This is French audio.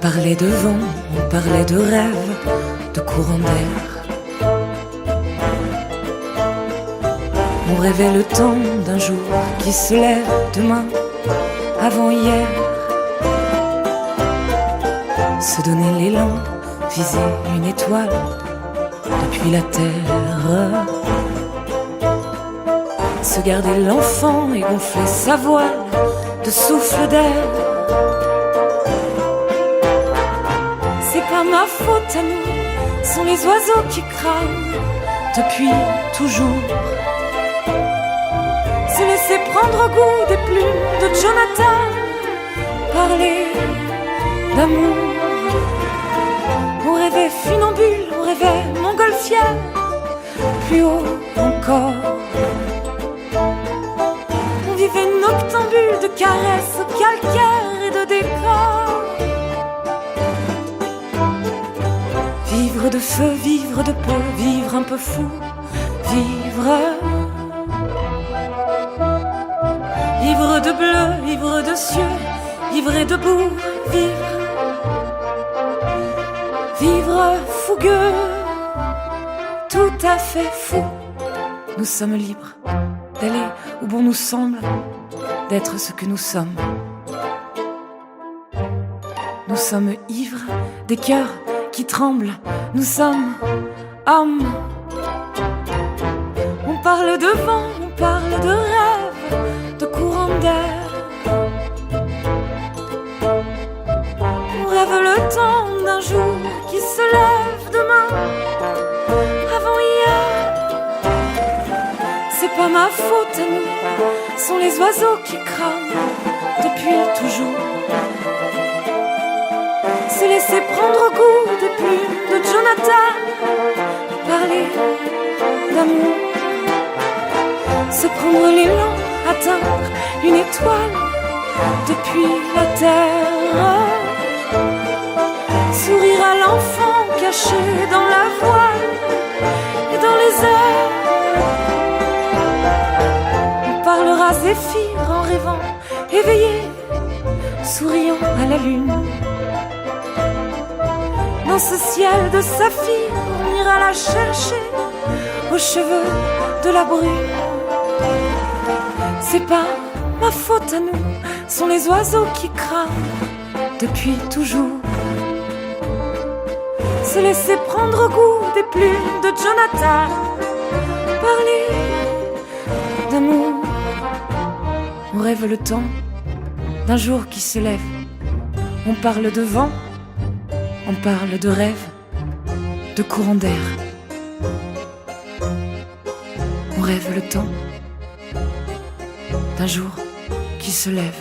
parlait de vent, on parlait de rêve, de courant d'air. On rêvait le temps d'un jour qui se lève demain, avant hier. Se donner l'élan, viser une étoile depuis la terre. Se garder l'enfant et gonfler sa voile de souffle d'air. C'est pas ma faute à nous, sont les oiseaux qui crament depuis toujours. Se laisser prendre au goût des plumes de Jonathan, parler d'amour. On rêvait funambule, on rêvait montgolfière, plus haut encore. On vivait noctambule de caresses au calcaire et de décors. Vivre de feu, vivre de peu, vivre un peu fou, vivre. Vivre de bleu, vivre de cieux, vivre et debout, vivre. Vivre fougueux, tout à fait fou. Nous sommes libres d'aller où bon nous semble, d'être ce que nous sommes. Nous sommes ivres, des cœurs qui tremblent. Nous sommes hommes. On parle de vent, on parle de rêve, de courant d'air. On rêve le temps d'un jour qui se lève demain, avant hier. C'est pas ma faute à nous, sont les oiseaux qui crament depuis toujours. Se laisser prendre au goût des plumes de Jonathan, parler d'amour. Se prendre l'élan, atteindre une étoile depuis la terre. Sourire à l'enfant caché dans la voile et dans les airs. On parlera Zéphyr en rêvant, éveillé, souriant à la lune. Dans ce ciel de saphir, on ira la chercher aux cheveux de la brune. C'est pas ma faute à nous, sont les oiseaux qui crament depuis toujours. Se laisser prendre au goût des plumes de Jonathan, parler d'amour. On rêve le temps d'un jour qui se lève. On parle de vent, on parle de rêve, de courant d'air. On rêve le temps d'un jour qui se lève.